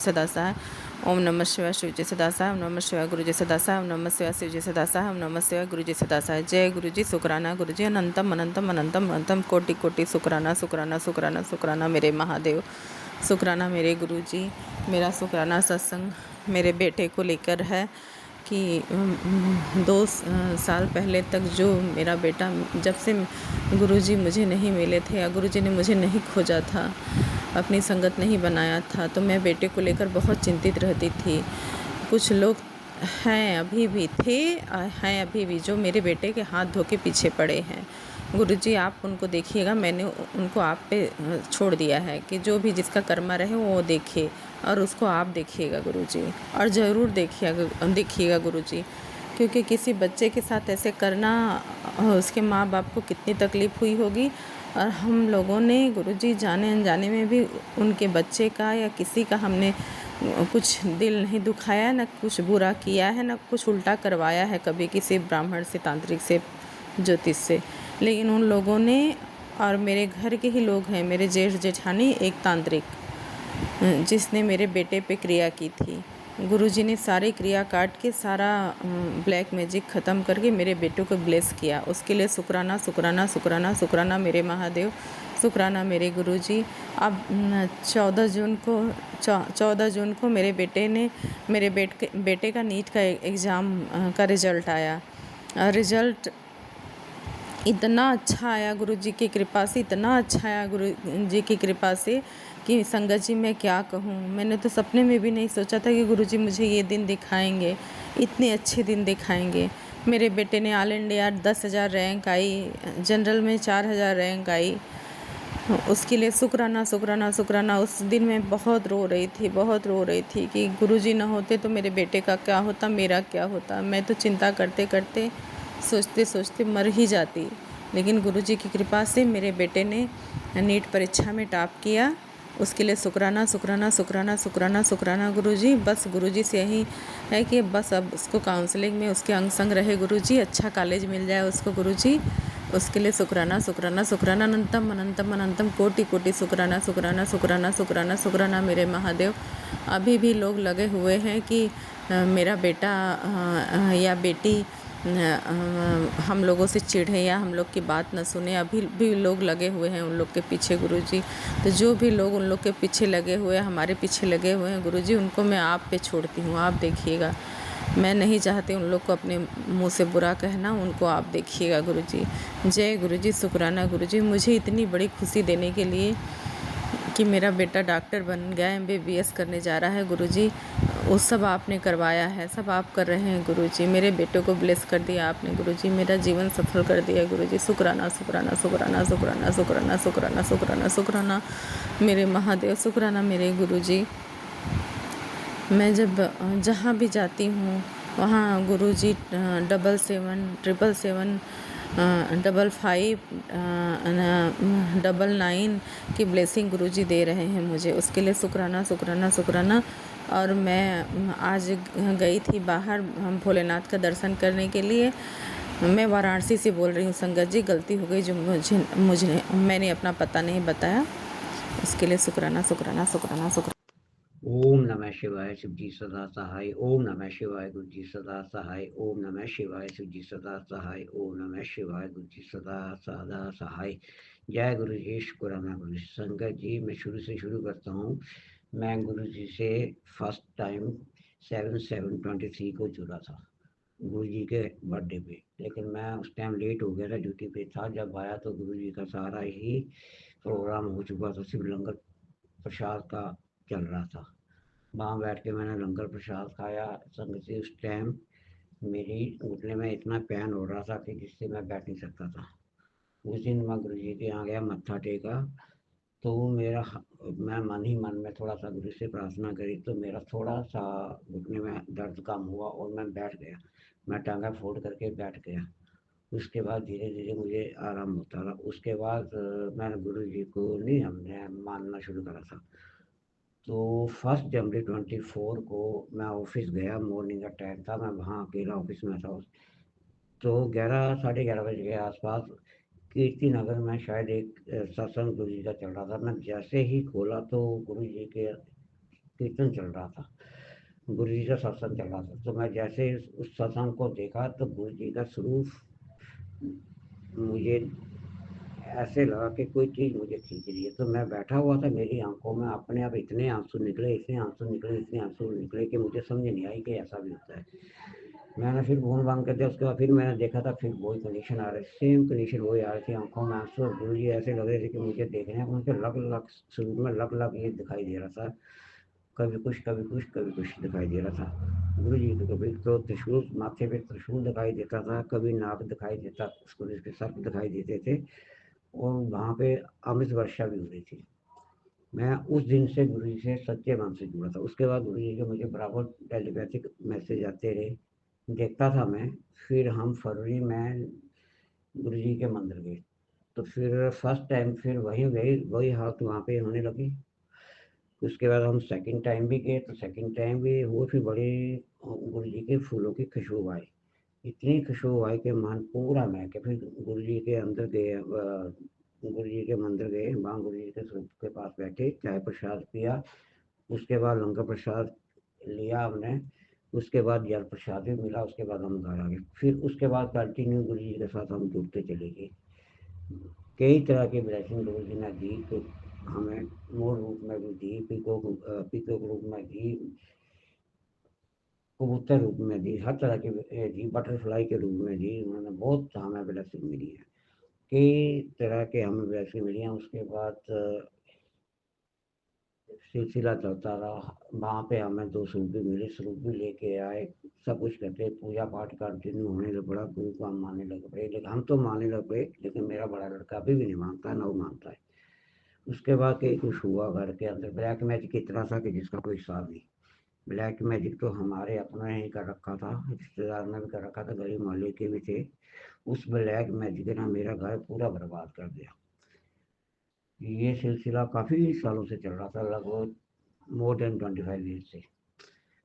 सदासाय ओम नमः शिवाय शिवजी सदासाय ओम नमः शिवाय गुरुजी सदासाय ओम नमः शिवाय शिवजी सदासाय ओम नमः शिवाय गुरुजी सदासाय। जय गुरुजी शुक्राना गुरुजी अनंतम अनंतम अनंतम अनंतम कोटि कोटि शुक्राना शुक्राना शुक्राना शुक्राना मेरे महादेव, शुक्राना मेरे गुरुजी। मेरा शुक्राना सत्संग मेरे बेटे को लेकर है कि 2 साल पहले तक जो मेरा बेटा, जब से गुरुजी मुझे नहीं मिले थे या गुरुजी ने मुझे नहीं खोजा था, अपनी संगत नहीं बनाया था, तो मैं बेटे को लेकर बहुत चिंतित रहती थी। कुछ लोग हैं अभी भी हैं अभी भी जो मेरे बेटे के हाथ धो के पीछे पड़े हैं। गुरुजी आप उनको देखिएगा, मैंने उनको आप पे छोड़ दिया है कि जो भी जिसका कर्मा रहे वो देखे और उसको आप देखिएगा गुरुजी, और ज़रूर देखिएगा गुरुजी, क्योंकि किसी बच्चे के साथ ऐसे करना उसके माँ बाप को कितनी तकलीफ़ हुई होगी। और हम लोगों ने गुरुजी जाने अनजाने में भी उनके बच्चे का या किसी का हमने कुछ दिल नहीं दुखाया, ना कुछ बुरा किया है, ना कुछ उल्टा करवाया है कभी किसी ब्राह्मण से, तांत्रिक से, ज्योतिष से। लेकिन उन लोगों ने, और मेरे घर के ही लोग हैं, मेरे जेठ जेठानी एक तांत्रिक जिसने मेरे बेटे पे क्रिया की थी, गुरुजी ने सारी क्रिया काट के सारा ब्लैक मैजिक ख़त्म करके मेरे बेटों को ब्लेस किया। उसके लिए शुक्राना शुक्राना शुक्राना शुक्राना मेरे महादेव, शुक्राना मेरे गुरुजी। अब 14 जून को मेरे बेटे का नीट का एग्ज़ाम का रिज़ल्ट आया। रिज़ल्ट इतना अच्छा आया गुरुजी की कृपा से, इतना अच्छा आया गुरुजी की कृपा से कि संगत जी मैं क्या कहूँ। मैंने तो सपने में भी नहीं सोचा था कि गुरुजी मुझे ये दिन दिखाएंगे, इतने अच्छे दिन दिखाएंगे। मेरे बेटे ने ऑल इंडिया 10,000 रैंक आई, जनरल में 4,000 रैंक आई। उसके लिए शुक्राना शुक्राना शुक्राना। उस दिन मैं बहुत रो रही थी कि गुरुजी ना होते तो मेरे बेटे का क्या होता, मेरा क्या होता। मैं तो चिंता करते करते, सोचते सोचते मर ही जाती। लेकिन गुरुजी की कृपा से मेरे बेटे ने नीट परीक्षा में टॉप किया। उसके लिए शुक्राना शुक्राना शुक्राना शुक्राना शुक्राना गुरुजी। बस गुरुजी से यही है कि बस अब उसको काउंसलिंग में उसके अंग संग रहे गुरुजी, अच्छा कॉलेज मिल जाए उसको गुरुजी। उसके लिए शुक्राना शुक्राना शुक्राना अनंतम अनंतम अनंतम कोटि कोटि शुक्राना शुक्राना शुक्राना शुक्राना शुक्राना मेरे महादेव। अभी भी लोग लगे हुए हैं कि मेरा बेटा या बेटी हम लोगों से चिढ़े या हम लोग की बात न सुने। अभी भी लोग लगे हुए हैं उन लोग के पीछे गुरुजी। तो जो भी लोग उन लोग के पीछे लगे हुए, हमारे पीछे लगे हुए हैं गुरुजी, उनको मैं आप पे छोड़ती हूँ, आप देखिएगा। मैं नहीं चाहती उन लोग को अपने मुंह से बुरा कहना, उनको आप देखिएगा गुरुजी। जय गुरुजी, शुक्राना गुरुजी मुझे इतनी बड़ी खुशी देने के लिए कि मेरा बेटा डॉक्टर बन गया, MBBS करने जा रहा है गुरुजी। वो सब आपने करवाया है, सब आप कर रहे हैं गुरुजी। मेरे बेटे को ब्लेस कर दिया आपने गुरुजी, मेरा जीवन सफल कर दिया गुरुजी। शुक्राना शुक्राना शुक्राना शुक्राना शुक्राना शुक्राना शुक्राना शुक्राना मेरे महादेव, शुक्राना मेरे गुरुजी। मैं जब जहाँ भी जाती हूँ वहाँ गुरुजी 777 777 555 की ब्लेसिंग गुरुजी दे रहे हैं मुझे। उसके लिए शुक्राना शुक्राना शुक्राना। और मैं आज गई थी बाहर भोलेनाथ का दर्शन करने के लिए। मैं वाराणसी से बोल रही हूँ संगत जी, गलती हो गई जो मुझे मैंने अपना पता नहीं बताया। उसके लिए शुक्राना शुक्राना शुक्राना शुक्राना। ओम नमः शिवाय शिवजी सदा सहाय। ओम नमः शिवाय गुरुजी सदा सहाय। ओम नमः शिवाय शिवजी सदा सहाय। ओम नमः शिवाय गुरुजी सदा सदा सहाय। जय गुरु जी, शुक्राना गुरु जी। संगत जी मैं शुरू करता हूँ। मैं गुरु जी से फर्स्ट टाइम 7/7/23 को जुड़ा था गुरु जी के बर्थडे पे, लेकिन मैं उस टाइम लेट हो गया था, ड्यूटी पे था। जब आया तो गुरु जी का सारा ही प्रोग्राम हो चुका था, सिर्फ लंगर प्रसाद का चल रहा था। वहाँ बैठ के मैंने लंगर प्रसाद खाया। संगत जी उस टाइम मेरी घुटने में इतना पेन हो रहा था कि जिससे मैं बैठ नहीं सकता था। उस दिन मैं गुरु जी के यहाँ गया, मत्था टेका, तो मैं मन ही मन में थोड़ा सा गुरु से प्रार्थना करी, तो मेरा थोड़ा सा घुटने में दर्द कम हुआ और मैं बैठ गया। मैं टांगा फोल्ड करके बैठ गया। उसके बाद धीरे धीरे मुझे आराम होता रहा। उसके बाद मैंने गुरु जी को नहीं हमने मानना शुरू करा था। तो 1 जनवरी 24 को मैं ऑफिस गया, मॉर्निंग का टाइम था, मैं वहाँ अकेला ऑफिस में था। तो 11 साढ़े 11 बजे के आसपास कीर्ति नगर में शायद एक सत्संग गुरु जी का चल रहा था। मैं जैसे ही खोला तो गुरु जी के कीर्तन चल रहा था, गुरु जी का सत्संग चल रहा था। तो मैं जैसे उस सत्संग को देखा तो गुरु जी का स्वरूप मुझे ऐसे लगा कि कोई चीज़ मुझे खींच रही है। तो मैं बैठा हुआ था, मेरी आंखों में अपने आप इतने आंसू निकले, इतने आंसू निकले, इतने आंसू निकले कि मुझे समझ नहीं आई कि ऐसा भी होता है। मैंने फिर फोन बंद कर दिया। उसके बाद फिर मैंने देखा था, फिर वही कंडीशन आ रही, सेम कंडीशन वही आ रही थी, आंखों में आंसू। और गुरु जी ऐसे लग रहे थे कि मुझे देखने में मुझे लग शुरू में लग ये दिखाई दे रहा था, कभी कुछ कभी कुछ कभी कुछ दिखाई दे रहा था गुरु जी को। कभी तो त्रिशूल, माथे पे त्रिशूल दिखाई देता था, कभी नाग दिखाई देता, उसको इसके सर्प दिखाई देते थे, और वहाँ पे अमृत वर्षा भी हो रही थी। मैं उस दिन से गुरु जी से सच्चे मन से जुड़ा था। उसके बाद गुरु जी के मुझे बराबर टेलीपैथिक मैसेज आते रहे, देखता था मैं। फिर हम फरवरी में गुरु जी के मंदिर गए, तो फिर फर्स्ट टाइम फिर वहीं गए, वही हालत वहाँ पे होने लगी। उसके बाद हम सेकंड टाइम भी गए, तो सेकंड टाइम भी वो फिर बड़े गुरु जी के फूलों की खुशबू आई, इतनी खुशबू आई कि मन पूरा महके। फिर गुरु जी के अंदर गए, गुरु जी के मंदिर गए, वहाँ गुरु जी के स्वरूप के पास बैठे, चाय प्रसाद पिया। उसके बाद लंगर प्रसाद लिया हमने। उसके बाद जल प्रसाद भी मिला। उसके बाद हम घर आ गए। फिर उसके बाद कंटिन्यू गुरु जी के साथ हम जुड़ते चले गए। कई तरह की ब्लेसिंग गुरु जी ने दी, तो हमें मोर रूप में भी दी, पीको रूप में दी, कबूतर रूप में दी, हर तरह की दी, बटरफ्लाई के रूप में दी। उन्होंने बहुत हमें ब्लेसिंग मिली है, कई तरह के हमें ब्लेसिंग मिली हैं। उसके बाद सिलसिला चलता रहा, वहाँ पे हमें 2 स्वरूप भी मिले, स्वरूप भी लेके आए, सब कुछ करते, पूजा पाठ कंटिन्यू होने लग पड़ा, गुरु को हम मानने लग पड़े। लेकिन हम तो मानने लग पड़े, लेकिन मेरा बड़ा लड़का अभी भी नहीं मानता, ना वो मानता है। उसके बाद कई कुछ हुआ घर के अंदर। ब्लैक मैजिक इतना था कि जिसका कोई हिसाब नहीं। ब्लैक मैजिक तो हमारे अपने ही कर रखा था, रिश्तेदार ने भी कर रखा था, गली मोहल्ले के भी थे। उस ब्लैक मैजिक ने मेरा घर पूरा बर्बाद कर दिया। ये सिलसिला काफ़ी सालों से चल रहा था, लगभग मोर देन 25 ईयर्स से।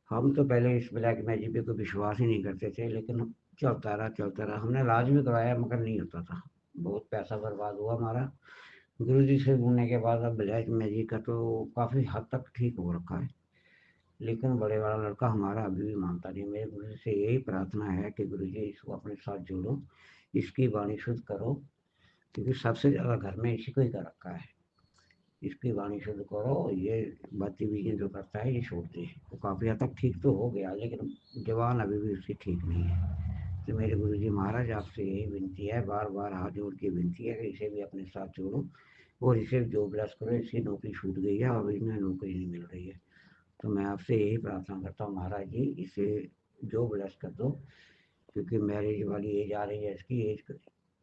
हम तो पहले इस ब्लैक मैजिक पे कोई विश्वास ही नहीं करते थे, लेकिन चलता रहा। हमने इलाज भी करवाया, मगर नहीं होता था, बहुत पैसा बर्बाद हुआ हमारा। गुरु जी से जुड़ने के बाद अब ब्लैक मैजिक का तो काफ़ी हद तक ठीक हो रखा है, लेकिन बड़े वाला लड़का हमारा अभी भी मानता नहीं। मेरे गुरु जी से यही प्रार्थना है कि गुरु जी इसको अपने साथ जोड़ो, इसकी वाणी शुद्ध करो, क्योंकि सबसे ज़्यादा घर में इसी को ही कर रखा है। इसकी वाणी शुद्ध करो, ये गतिविधियाँ जो करता है ये छोड़ दे। वो काफ़ी हद तक ठीक तो हो गया, लेकिन जवान अभी भी उसकी ठीक नहीं है। तो मेरे गुरु जी महाराज आपसे यही विनती है, बार बार हाथ जोड़ के विनती है कि इसे भी अपने साथ जोड़ो, और इसे जो ब्लेस करो। इसकी नौकरी छूट गई है और इन्हें नौकरी नहीं मिल रही है, तो मैं आपसे यही प्रार्थना करता हूँ महाराज जी, इसे जो ब्लेस कर दो, क्योंकि मैरिज वाली एज आ रही है, इसकी एज,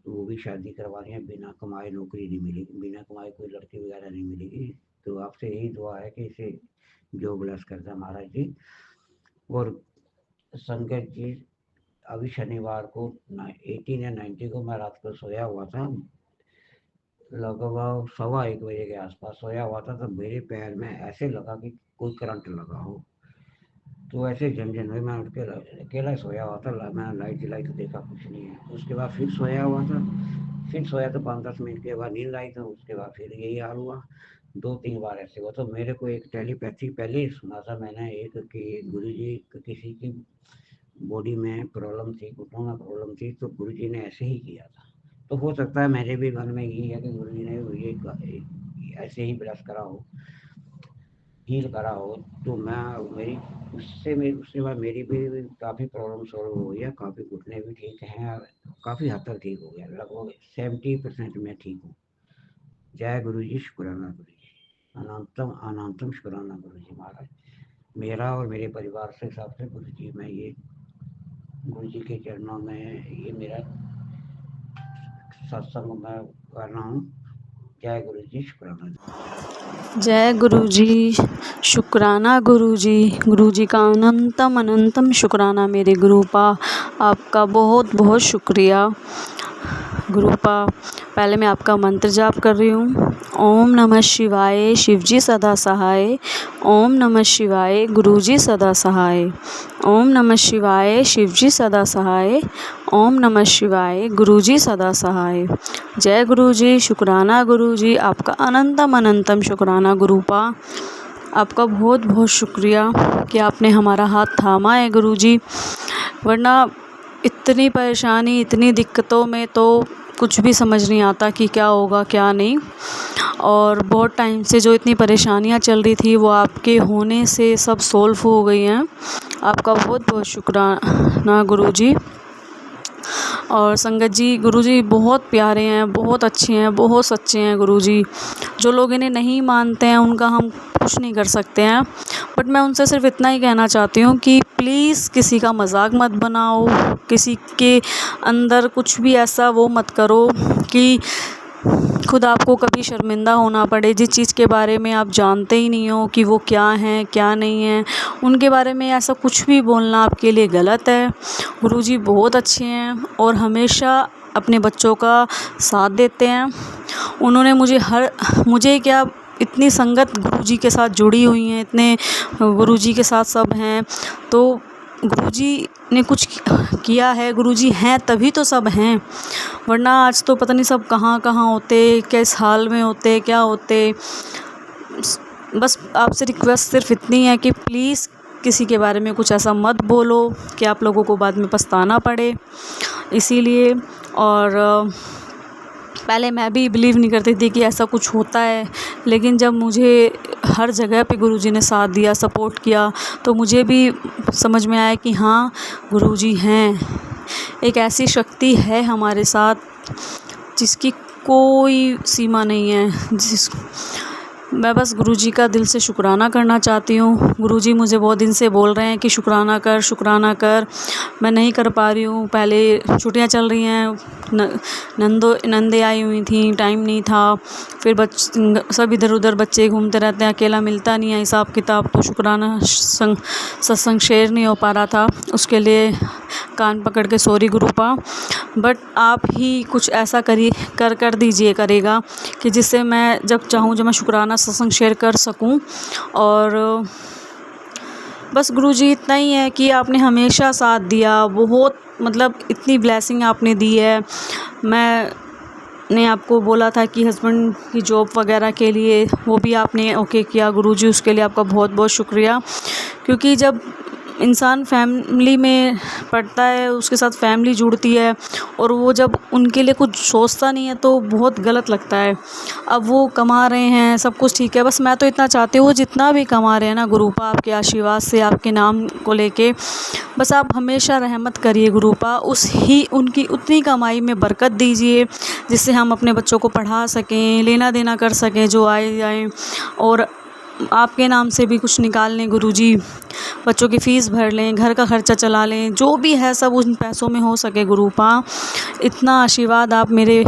वो भी शादी करवानी है, बिना कमाए नौकरी नहीं मिलेगी, बिना कमाए कोई लड़की वगैरह नहीं मिलेगी। तो आपसे यही दुआ है कि इसे जो ब्लेस कर दे महाराज जी। और संकट जी, अभी शनिवार को 18 या 19 को मैं रात को सोया हुआ था, लगभग 1:15 के आसपास सोया हुआ था, तो मेरे पैर में ऐसे लगा कि कोई करंट लगा हो। तो ऐसे झंझन हुई, मैं उठ के अकेला सोया हुआ था, मैंने लाइट जलाई तो देखा कुछ नहीं है। उसके बाद फिर सोया हुआ था, फिर सोया तो 5-10 मिनट के बाद नींद आई, तो उसके बाद फिर यही हाल हुआ। 2-3 बार ऐसे हुआ। तो मेरे को एक टेलीपैथी पहले ही सुना था मैंने एक, कि गुरु जी किसी की बॉडी में प्रॉब्लम थी, घुटनों में प्रॉब्लम थी, तो गुरु जी ने ऐसे ही किया था। तो हो सकता है मेरे भी मन में यही है कि गुरु जी ने ये ऐसे ही ब्लस करा हो, हील करा हो। तो मैं मेरी उसके बाद मेरी भी काफ़ी प्रॉब्लम सॉल्व हो गई है, काफ़ी घुटने भी ठीक हैं, काफ़ी हद तक ठीक हो गया, लगभग 70% मैं ठीक हूँ। जय गुरु जी, शुक्राना गुरु जी, अनंतम अनंतम शुक्राना गुरु जी महाराज। मेरा और मेरे परिवार से सबसे गुरु जी, मैं ये गुरु जी के चरणों में ये मेरा सत्संग मैं कर रहा हूँ। जय गुरु जी, शुक्राना। जय गुरु जी, शुक्राना गुरु जी का अनंतम अनंतम शुक्राना मेरे गुरुपा। आपका बहुत बहुत शुक्रिया गुरुपा। पहले मैं आपका मंत्र जाप कर रही हूँ। ओम नमः शिवाय, शिवजी सदा सहाय। ओम नमः शिवाय, गुरुजी सदा सहाय। ओम नमः शिवाय, शिवजी सदा सहाय। ओम नमः शिवाय, गुरुजी सदा सहाय। जय गुरुजी, शुक्राना गुरुजी, आपका अनंतम अनंतम शुक्राना गुरुपा। आपका बहुत बहुत शुक्रिया कि आपने हमारा हाथ थामा है गुरुजी, वरना इतनी परेशानी, इतनी दिक्कतों में तो कुछ भी समझ नहीं आता कि क्या होगा क्या नहीं। और बहुत टाइम से जो इतनी परेशानियां चल रही थी वो आपके होने से सब सॉल्व हो गई हैं। आपका बहुत बहुत शुक्राना गुरुजी। और संगत जी, गुरुजी बहुत प्यारे हैं, बहुत अच्छे हैं, बहुत सच्चे हैं गुरुजी। जो लोग इन्हें नहीं मानते हैं उनका हम कुछ नहीं कर सकते हैं, बट मैं उनसे सिर्फ इतना ही कहना चाहती हूँ कि प्लीज़ किसी का मजाक मत बनाओ, किसी के अंदर कुछ भी ऐसा वो मत करो कि खुद आपको कभी शर्मिंदा होना पड़े। जिस चीज़ के बारे में आप जानते ही नहीं हो कि वो क्या हैं क्या नहीं है, उनके बारे में ऐसा कुछ भी बोलना आपके लिए गलत है। गुरुजी बहुत अच्छे हैं और हमेशा अपने बच्चों का साथ देते हैं। उन्होंने मुझे क्या, इतनी संगत गुरुजी के साथ जुड़ी हुई हैं, इतने गुरुजी के साथ सब हैं, तो गुरुजी ने कुछ किया है, गुरुजी हैं तभी तो सब हैं, वरना आज तो पता नहीं सब कहाँ कहाँ होते, किस हाल में होते, क्या होते। बस आपसे रिक्वेस्ट सिर्फ इतनी है कि प्लीज़ किसी के बारे में कुछ ऐसा मत बोलो कि आप लोगों को बाद में पछताना पड़े। इसीलिए, और पहले मैं भी बिलीव नहीं करती थी कि ऐसा कुछ होता है, लेकिन जब मुझे हर जगह पे गुरुजी ने साथ दिया, सपोर्ट किया, तो मुझे भी समझ में आया कि हाँ गुरुजी हैं, एक ऐसी शक्ति है हमारे साथ जिसकी कोई सीमा नहीं है। मैं बस गुरुजी का दिल से शुक्राना करना चाहती हूँ। गुरुजी मुझे बहुत दिन से बोल रहे हैं कि शुक्राना कर, मैं नहीं कर पा रही हूँ। पहले छुट्टियाँ चल रही हैं, नंदे आई हुई थी, टाइम नहीं था, फिर सब इधर उधर बच्चे घूमते रहते हैं, अकेला मिलता नहीं है हिसाब किताब, तो शुक्राना सत्संग शेयर नहीं हो पा रहा था। उसके लिए कान पकड़ के सॉरी गुरुपा, बट आप ही कुछ ऐसा कर दीजिए करेगा कि जिससे मैं जब चाहूँ जब मैं शुक्राना सत्संग शेयर कर सकूं। और बस गुरुजी इतना ही है कि आपने हमेशा साथ दिया, बहुत मतलब इतनी ब्लेसिंग आपने दी है। मैंने आपको बोला था कि हस्बैंड की जॉब वगैरह के लिए, वो भी आपने ओके किया गुरुजी, उसके लिए आपका बहुत बहुत शुक्रिया। क्योंकि जब इंसान फैमिली में पढ़ता है, उसके साथ फैमिली जुड़ती है, और वो जब उनके लिए कुछ सोचता नहीं है तो बहुत गलत लगता है। अब वो कमा रहे हैं, सब कुछ ठीक है, बस मैं तो इतना चाहती हूँ जितना भी कमा रहे हैं ना गुरुपा, आपके आशीर्वाद से, आपके नाम को लेके बस आप हमेशा रहमत करिए गुरुपा, उनकी उतनी कमाई में बरकत दीजिए जिससे हम अपने बच्चों को पढ़ा सकें, लेना देना कर सकें जो आए जाएँ, और आपके नाम से भी कुछ निकाल लें गुरुजी, बच्चों की फ़ीस भर लें, घर का खर्चा चला लें, जो भी है सब उन पैसों में हो सके गुरुपा। इतना आशीर्वाद आप मेरे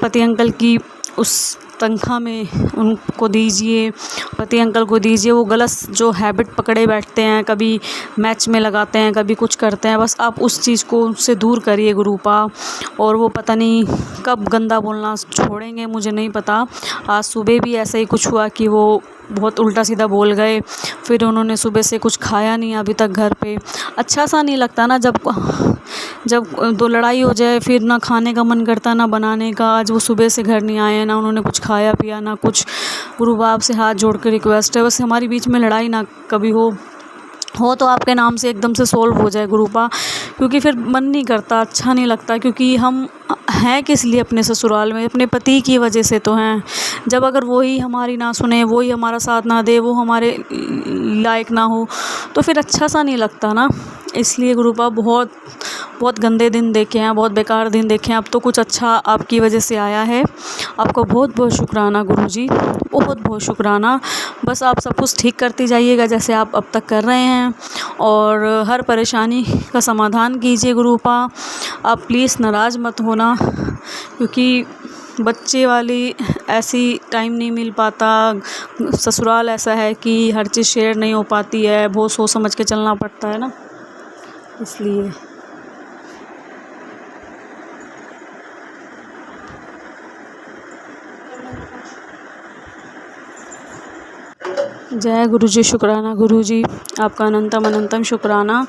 पति अंकल की उस तनख्वाह में उनको दीजिए, पति अंकल को दीजिए। वो गलत जो हैबिट पकड़े बैठते हैं, कभी मैच में लगाते हैं, कभी कुछ करते हैं, बस आप उस चीज़ को उनसे दूर करिए गुरुपा। और वो पता नहीं कब गंदा बोलना छोड़ेंगे, मुझे नहीं पता। आज सुबह भी ऐसा ही कुछ हुआ कि वो बहुत उल्टा सीधा बोल गए, फिर उन्होंने सुबह से कुछ खाया नहीं अभी तक घर पे। अच्छा सा नहीं लगता ना जब दो लड़ाई हो जाए, फिर ना खाने का मन करता ना बनाने का। आज वो सुबह से घर नहीं आए, ना उन्होंने कुछ खाया पिया ना कुछ। गुरु बाप से हाथ जोड़ कर रिक्वेस्ट है, बस हमारी बीच में लड़ाई ना कभी हो तो आपके नाम से एकदम से सोल्व हो जाए गुरुपा, क्योंकि फिर मन नहीं करता, अच्छा नहीं लगता। क्योंकि हम हैं किस लिए अपने ससुराल में, अपने पति की वजह से तो हैं। जब अगर वही हमारी ना सुने, वही हमारा साथ ना दे, वो हमारे लायक ना हो, तो फिर अच्छा सा नहीं लगता ना। इसलिए गुरुपा बहुत गंदे दिन देखे हैं, बहुत बेकार दिन देखे हैं, अब तो कुछ अच्छा आपकी वजह से आया है। आपको बहुत बहुत शुक्राना गुरुजी, बहुत बहुत शुक्राना। बस आप सब कुछ ठीक करती जाइएगा जैसे आप अब तक कर रहे हैं, और हर परेशानी का समाधान कीजिए गुरुपा। आप प्लीज़ नाराज़ मत होना, क्योंकि बच्चे वाली ऐसी टाइम नहीं मिल पाता, ससुराल ऐसा है कि हर चीज़ शेयर नहीं हो पाती है, बहुत सोच समझ के चलना पड़ता है ना, इसलिए। जय गुरुजी, शुक्राना गुरुजी, आपका अनंतम शुक्राना।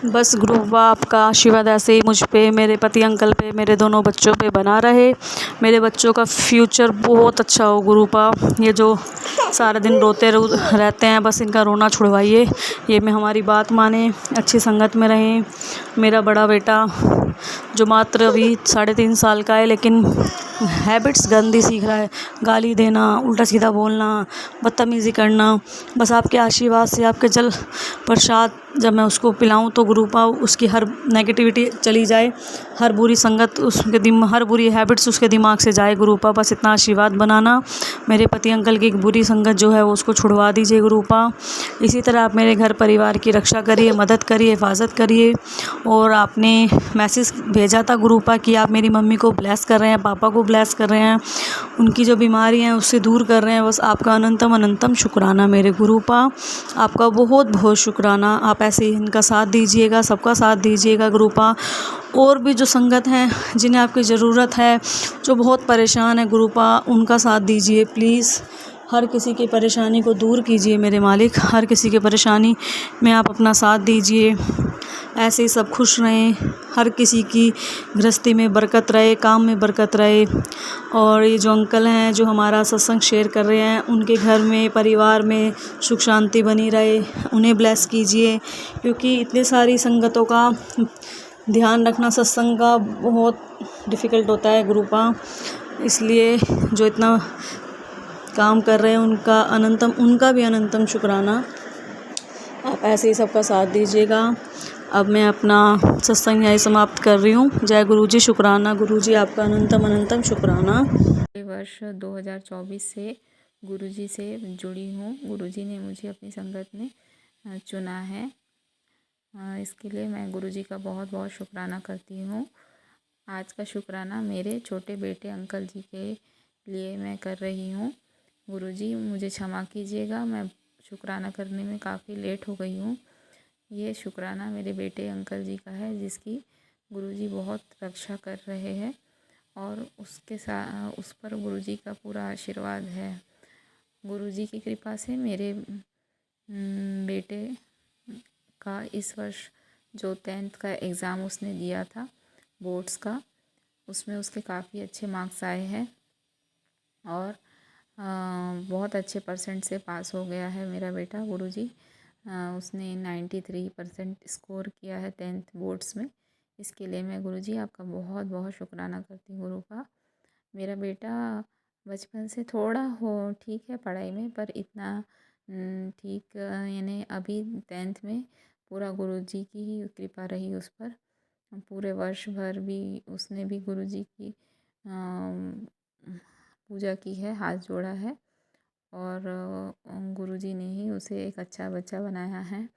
बस गुरुबा आपका आशीर्वाद ऐसे ही मुझ पे, मेरे पति अंकल पे, मेरे दोनों बच्चों पे बना रहे। मेरे बच्चों का फ्यूचर बहुत अच्छा हो गुरुबा। ये जो सारा दिन रोते रहते हैं, बस इनका रोना छुड़वाइए। ये में हमारी बात माने, अच्छी संगत में रहें। मेरा बड़ा बेटा जो मात्र अभी 3.5 साल का है, लेकिन हैबिट्स गंदी सीख रहा है, गाली देना, उल्टा सीधा बोलना, बदतमीज़ी करना। बस आपके आशीर्वाद से, आपके जल प्रसाद जब मैं उसको पिलाऊं तो गुरुपा उसकी हर नेगेटिविटी चली जाए, हर बुरी संगत हर बुरी हैबिट्स उसके दिमाग से जाए गुरुपा। बस इतना आशीर्वाद बनाना। मेरे पति अंकल की एक बुरी संगत जो है वो उसको छुड़वा दीजिए गुरुपा। इसी तरह आप मेरे घर परिवार की रक्षा करिए, मदद करिए, हिफाजत करिए। और आपने मैसेज भेजा था गुरुपा कि आप मेरी मम्मी को ब्लेस कर रहे हैं, पापा को ब्लेस कर रहे हैं, उनकी जो बीमारी हैं उससे दूर कर रहे हैं। बस आपका अनंतम अनंतम शुक्राना मेरे गुरुपा, आपका बहुत बहुत शुक्राना। आप ऐसे ही इनका साथ दीजिएगा, सबका साथ दीजिएगा गुरुपा। और भी जो संगत हैं जिन्हें आपकी ज़रूरत है, जो बहुत परेशान है गुरुपा, उनका साथ दीजिए प्लीज़। हर किसी की परेशानी को दूर कीजिए मेरे मालिक, हर किसी की परेशानी में आप अपना साथ दीजिए। ऐसे ही सब खुश रहें, हर किसी की गृहस्थी में बरकत रहे, काम में बरकत रहे। और ये जो अंकल हैं जो हमारा सत्संग शेयर कर रहे हैं, उनके घर में, परिवार में सुख शांति बनी रहे, उन्हें ब्लेस कीजिए। क्योंकि इतनी सारी संगतों का ध्यान रखना सत्संग का बहुत डिफ़िकल्ट होता है गुरुपा। इसलिए जो इतना काम कर रहे हैं उनका भी अनंतम शुक्राना। आप ऐसे ही सबका साथ दीजिएगा। अब मैं अपना सत्संग यहीं समाप्त कर रही हूँ। जय गुरुजी, शुक्राना गुरुजी, आपका अनंतम अनंतम शुक्राना। वर्ष 2024 से गुरुजी से जुड़ी हूँ। गुरुजी ने मुझे अपनी संगत में चुना है। इसके लिए मैं गुरुजी का बहुत बहुत शुक्राना करती हूँ। आज का शुक्राना मेरे छोटे बेटे अंकल जी के लिए मैं कर रही हूँ। गुरुजी मुझे क्षमा कीजिएगा, मैं शुक्राना करने में काफ़ी लेट हो गई हूँ। ये शुक्राना मेरे बेटे अंकल जी का है, जिसकी गुरुजी बहुत रक्षा कर रहे हैं और उसके साथ उस पर गुरुजी का पूरा आशीर्वाद है। गुरुजी की कृपा से मेरे बेटे का इस वर्ष जो 10th का एग्ज़ाम उसने दिया था बोर्ड्स का, उसमें उसके काफ़ी अच्छे मार्क्स आए हैं और बहुत अच्छे परसेंट से पास हो गया है मेरा बेटा। गुरुजी उसने 93% स्कोर किया है 10th बोर्ड्स में। इसके लिए मैं गुरुजी आपका बहुत बहुत शुक्राना करती हूँ गुरुपा। मेरा बेटा बचपन से थोड़ा ठीक है पढ़ाई में, पर इतना ठीक यानी अभी 10th में पूरा गुरुजी की ही कृपा रही उस पर। पूरे वर्ष भर भी उसने भी गुरुजी की पूजा की है, हाथ जोड़ा है और गुरुजी ने ही उसे एक अच्छा बच्चा बनाया है।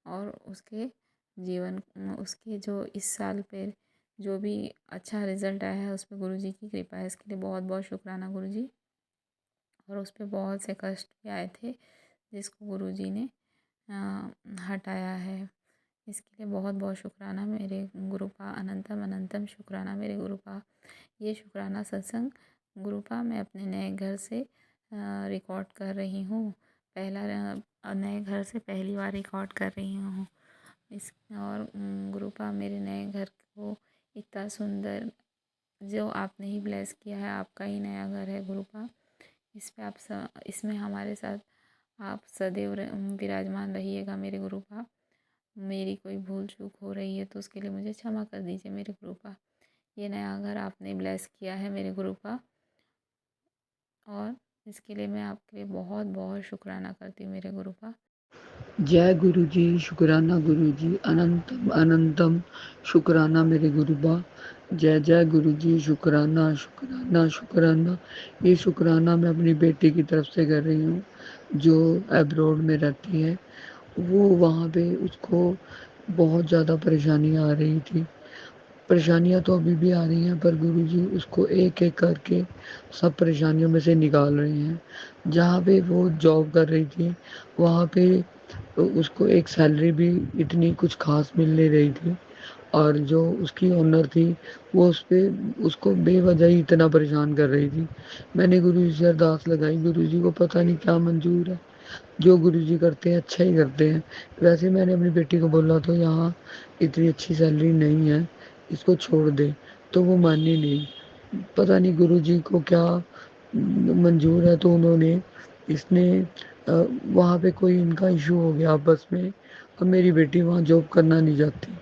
और उसके जो इस साल पे जो भी अच्छा रिज़ल्ट आया है उस पर गुरुजी की कृपा है। इसके लिए बहुत बहुत शुक्राना गुरुजी। और उस पर बहुत से कष्ट भी आए थे जिसको गुरुजी ने हटाया है। इसके लिए बहुत बहुत शुक्राना मेरे गुरुपा, अनंतम अनंतम शुक्राना मेरे गुरुपा। ये शुक्राना सत्संग गुरुपा मैं अपने नए घर से रिकॉर्ड कर रही हूँ। नए घर से पहली बार रिकॉर्ड कर रही हूँ और गुरुपा मेरे नए घर को इतना सुंदर जो आपने ही ब्लेस किया है, आपका ही नया घर है गुरुपा। इसमें हमारे साथ आप सदैव विराजमान रहिएगा मेरे गुरुपा। मेरी कोई भूल चूक हो रही है तो उसके लिए मुझे क्षमा कर दीजिए मेरे गुरुपा। ये नया घर आपने ब्लेस किया है मेरे गुरुपा और इसके लिए मैं आपके लिए बहुत बहुत शुक्राना करती हूँ मेरे गुरुपा। जय गुरु जी, शुक्राना गुरु जी, अनंतम अनंतम शुक्राना मेरे गुरुबा। जय जय गुरु जी, शुक्राना शुक्राना शुक्राना। ये शुक्राना मैं अपनी बेटी की तरफ से कर रही हूँ जो अब्रॉड में रहती है। वो वहाँ पे उसको बहुत ज़्यादा परेशानी आ रही थी। परेशानियाँ तो अभी भी आ रही हैं, पर गुरुजी उसको एक एक करके सब परेशानियों में से निकाल रहे हैं। जहाँ पे वो जॉब कर रही थी वहाँ पे उसको एक सैलरी भी इतनी कुछ खास मिल नहीं रही थी और जो उसकी ओनर थी वो उसको बेवजह ही इतना परेशान कर रही थी। मैंने गुरुजी से अरदास लगाई, गुरुजी को पता नहीं क्या मंजूर है, जो गुरुजी करते हैं अच्छा ही करते हैं। वैसे मैंने अपनी बेटी को बोला तो यहाँ इतनी अच्छी सैलरी नहीं है, इसको छोड़ दे, तो वो मानी नहीं। पता नहीं गुरुजी को क्या मंजूर है, तो उन्होंने इसने वहाँ पे कोई इनका इशू हो गया आपस में। अब मेरी बेटी वहाँ जॉब करना नहीं चाहती।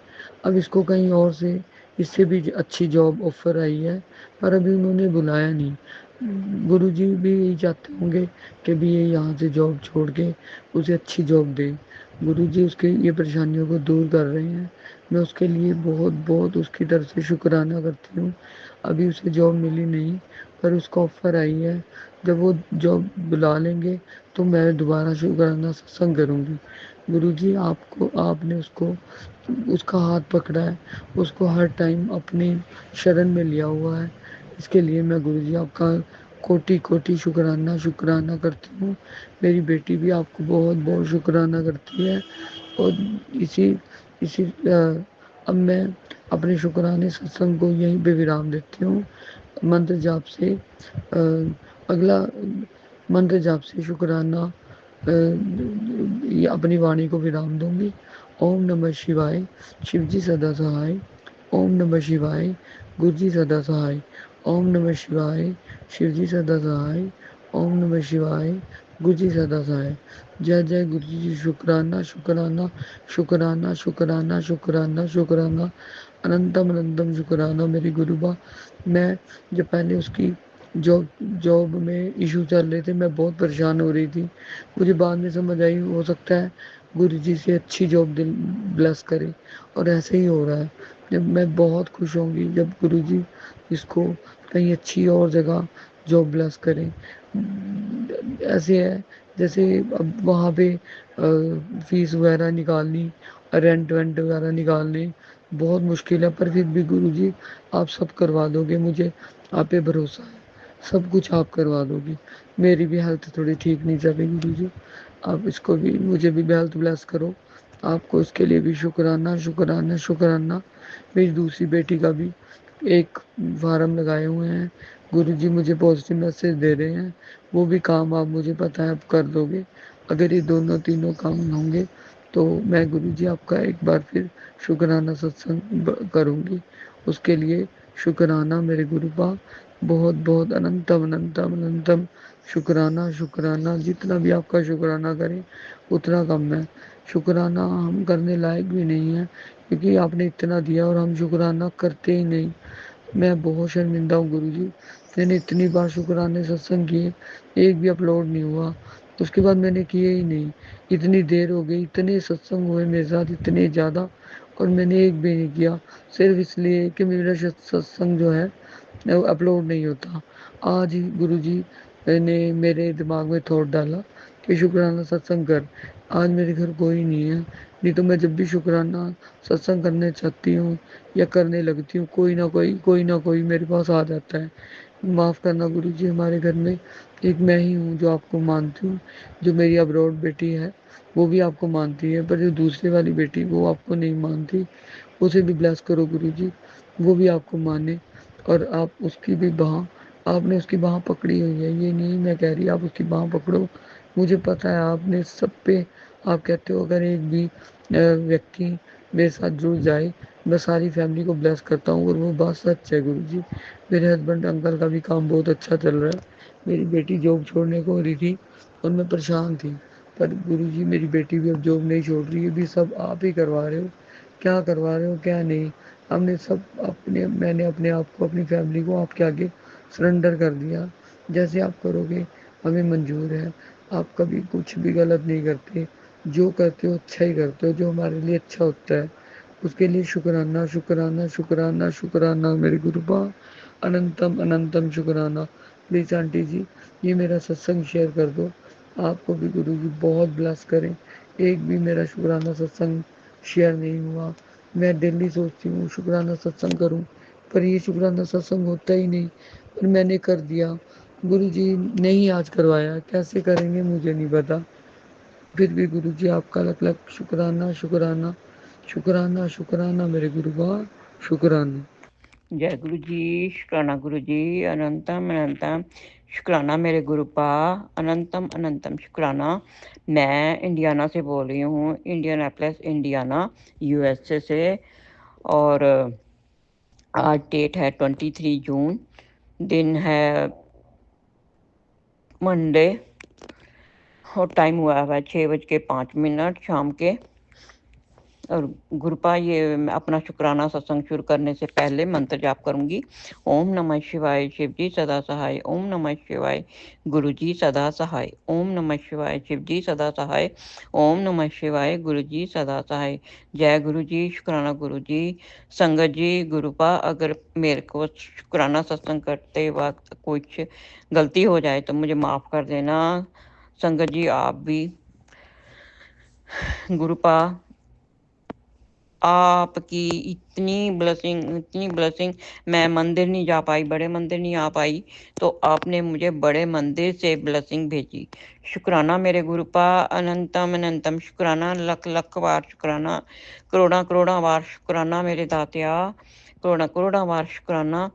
अब इसको कहीं और से इससे भी अच्छी जॉब ऑफर आई है, पर अभी उन्होंने बुलाया नहीं। गुरुजी भी यही चाहते होंगे कि भी ये यहाँ से जॉब छोड़ के उसे अच्छी जॉब दे। गुरुजी उसके ये परेशानियों को दूर कर रहे हैं। मैं उसके लिए बहुत बहुत उसकी तरफ से शुक्राना करती हूँ। अभी उसे जॉब मिली नहीं, पर उसका ऑफर आई है। जब वो जॉब बुला लेंगे तो मैं दोबारा शुक्राना सत्संग करूँगी। गुरुजी आपको आपने उसको उसका हाथ पकड़ा है, उसको हर टाइम अपनी शरण में लिया हुआ है। इसके लिए मैं गुरुजी आपका कोटि कोटि शुक्राना करती हूँ। मेरी बेटी भी आपको बहुत बहुत शुक्राना करती है। और इसी इसी अब मैं अपने शुक्राने सत्संग को यहीं पे विराम देती हूँ। मंत्र जाप से अगला मंत्र जाप से शुक्राना अपनी वाणी को विराम दूंगी। ओम नमः शिवाय, शिव जी सदा सहाय। ओम नमः शिवाय, गुरु जी सदा सहाय। ओम नमः शिवाय, शिव जी सदा सहाय। ओम नमः शिवाय, गुरु जी सदा सहाय। जय जय गुरु जी। शुक्राना शुक्राना शुक्राना शुक्राना शुक्राना शुक्राना अनंतम अनंतम शुक्राना मेरी गुरुबा। मैं जब पहले उसकी जॉब जॉब में इशू चल रहे थे, मैं बहुत परेशान हो रही थी। मुझे बाद में समझ आई, हो सकता है गुरु जी से अच्छी जॉब दिल ब्लेस करे, और ऐसे ही हो रहा है। जब मैं बहुत खुश होंगी जब गुरु जी इसको कहीं अच्छी और जगह जॉब ब्लेस करें। ऐसे है जैसे अब वहाँ पे फीस वगैरह निकालनी, रेंट वेंट वगैरह निकालने बहुत मुश्किल है, पर फिर भी गुरु जी आप सब करवा दोगे, मुझे आप पे भरोसा है। सब कुछ आप करवा दोगी। मेरी भी हेल्थ थोड़ी ठीक नहीं चल रही गुरु जी, आप इसको भी मुझे भी हेल्थ ब्लेस करो। आपको इसके लिए भी शुक्राना शुक्राना शुक्राना। मेरी दूसरी बेटी का भी एक फार्म लगाए हुए हैं, गुरु जी मुझे पॉजिटिव मैसेज दे रहे हैं। वो भी काम आप मुझे पता है आप कर दोगे। अगर ये दोनों तीनों काम होंगे तो मैं गुरु जी आपका एक बार फिर शुक्राना सत्संग करूँगी। उसके लिए शुक्राना मेरे गुरुपा, बहुत बहुत अनंतम अनंतम अनंतम शुक्राना शुक्राना। जितना भी आपका शुक्राना करें उतना कम है। शुक्राना हम करने लायक भी नहीं है, क्योंकि आपने इतना दिया और हम शुक्राना करते ही नहीं। मैं बहुत शर्मिंदा हूँ गुरु जी। मैंने इतनी बार शुक्राने सत्संग किए, एक भी अपलोड नहीं हुआ। उसके बाद मैंने किए ही नहीं। इतनी देर हो गई, इतने सत्संग हुए मेरे साथ इतने ज़्यादा, और मैंने एक भी नहीं किया, सिर्फ इसलिए कि मेरा सत्संग जो है अपलोड नहीं होता। आज ही गुरु जी ने मेरे दिमाग में थॉट डाला कि शुक्राना सत्संग कर। आज मेरे घर कोई नहीं है, नहीं तो मैं जब भी शुक्राना सत्संग करने चाहती हूँ या करने लगती हूँ, कोई ना कोई मेरे पास आ जाता है। माफ़ करना गुरु जी, हमारे घर में एक मैं ही हूँ जो आपको मानती हूँ। जो मेरी अब्रॉड बेटी है वो भी आपको मानती है, पर जो दूसरी वाली बेटी वो आपको नहीं मानती। उसे भी ब्लेस करो गुरु जी, वो भी आपको माने। और आप उसकी भी बाँह, आपने उसकी बाँह पकड़ी हुई है, ये नहीं मैं कह रही आप उसकी बाँह पकड़ो। मुझे पता है आपने सब पे, आप कहते हो अगर एक भी व्यक्ति मेरे साथ जुड़ जाए मैं सारी फैमिली को ब्लेस करता हूँ, और वो बात सच है गुरु जी। मेरे हस्बैंड अंकल का भी काम बहुत अच्छा चल रहा है। मेरी बेटी जॉब छोड़ने को हो रही थी और मैं परेशान थी, पर गुरु जी मेरी बेटी भी अब जॉब नहीं छोड़ रही है। भी सब आप ही करवा रहे हो, क्या करवा रहे हो क्या नहीं। हमने सब अपने मैंने अपने आप को, अपनी फैमिली को आपके आगे सरेंडर कर दिया। जैसे आप करोगे हमें मंजूर है। आप कभी कुछ भी गलत नहीं करते, जो करते हो अच्छा ही करते हो, जो हमारे लिए अच्छा होता है उसके लिए शुक्राना शुक्राना शुक्राना शुक्राना मेरे गुरुबा, अनंतम अनंतम शुक्राना। प्लीज़ आंटी जी ये मेरा सत्संग शेयर कर दो, आपको भी गुरु जी बहुत ब्लेस करें। एक भी मेरा शुक्राना सत्संग शेयर नहीं हुआ। मैं डेली सोचती हूँ शुक्राना सत्संग करूँ, पर ये शुक्राना सत्संग होता ही नहीं। पर मैंने कर दिया, गुरु जी नहीं आज करवाया, कैसे करेंगे मुझे नहीं पता। फिर भी गुरु जी आपका लख लख शुक्राना शुक्राना शुक्राना शुक्राना मेरे गुरुबा, शुक्राना। जय गुरु जी, शुक्राना गुरु जी, अनंतम अनंतम शुक्राना मेरे गुरुपा, अनंतम अनंतम शुक्राना। मैं इंडियाना से बोल रही हूँ, इंडियानापोलिस इंडियाना, यूएसए से। और आज डेट है 23 जून, दिन है मंडे, और टाइम हुआ है 6:05 शाम के। और गुरुपा, ये मैं अपना शुक्राना सत्संग शुरू करने से पहले मंत्र जाप करूंगी। ओम नमः शिवाय, शिव जी सदा सहाय। ओम नमः शिवाय, गुरु जी सदा सहाय। ओम नमः शिवाय, शिव जी सदा सहाय। ओम नमः शिवाय, गुरु जी सदा सहाय। जय गुरु जी, शुक्राना गुरु जी। संगत जी, गुरुपा, अगर मेरे को शुक्राना सत्संग करते वक्त कुछ गलती हो जाए तो मुझे माफ़ कर देना। संगत जी, आप भी। गुरुपा, आपकी इतनी ब्लेसिंग, मैं मंदिर नहीं जा पाई, बड़े मंदिर नहीं आ पाई, तो आपने मुझे बड़े मंदिर से ब्लेसिंग भेजी। शुक्राना मेरे गुरुपा, अनंतम अनंतम शुक्राना, लख लख बार शुक्राना, करोड़ा करोड़ा बार शुक्राना मेरे दातिया, करोड़ा करोड़ा बार शुक्राना।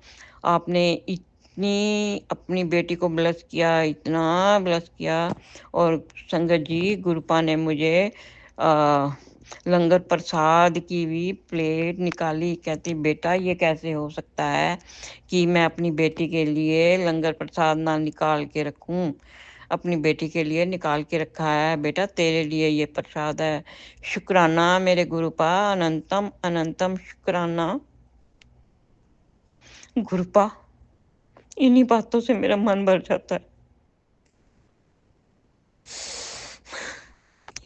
आपने इतनी अपनी बेटी को ब्लेस किया, इतना ब्लेस किया। और संगत जी, गुरुपा ने मुझे लंगर प्रसाद की भी प्लेट निकाली। कहती, बेटा ये कैसे हो सकता है कि मैं अपनी बेटी के लिए लंगर प्रसाद ना निकाल के रखूं। अपनी बेटी के लिए निकाल के रखा है बेटा, तेरे लिए ये प्रसाद है। शुक्राना मेरे गुरुपा, अनंतम अनंतम शुक्राना। गुरुपा, इन्हीं बातों से मेरा मन भर जाता है।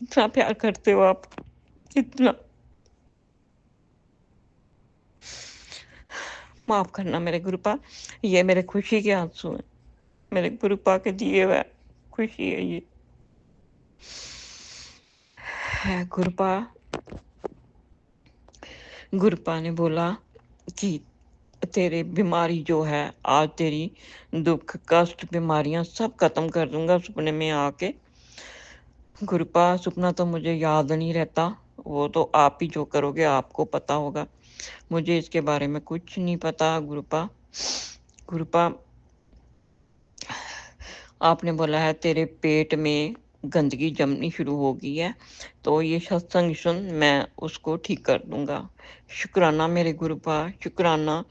इतना प्यार करते हो आप, इतना। माफ करना मेरे गुरुपा, ये मेरे खुशी के आंसू हैं, मेरे गुरुपा के दिए हुए खुशी है ये। है गुरुपा, गुरुपा ने बोला कि तेरे बीमारी जो है, आज तेरी दुख कष्ट बीमारियां सब खत्म कर दूंगा सपने में आके। गुरुपा, सपना तो मुझे याद नहीं रहता, वो तो आप ही जो करोगे आपको पता होगा, मुझे इसके बारे में कुछ नहीं पता। गुरुपा, गुरुपा, आपने बोला है तेरे पेट में गंदगी जमनी शुरू हो गई है, तो ये सत्संग सुन, मैं उसको ठीक कर दूंगा। शुक्राना मेरे गुरुपा, शुक्राना।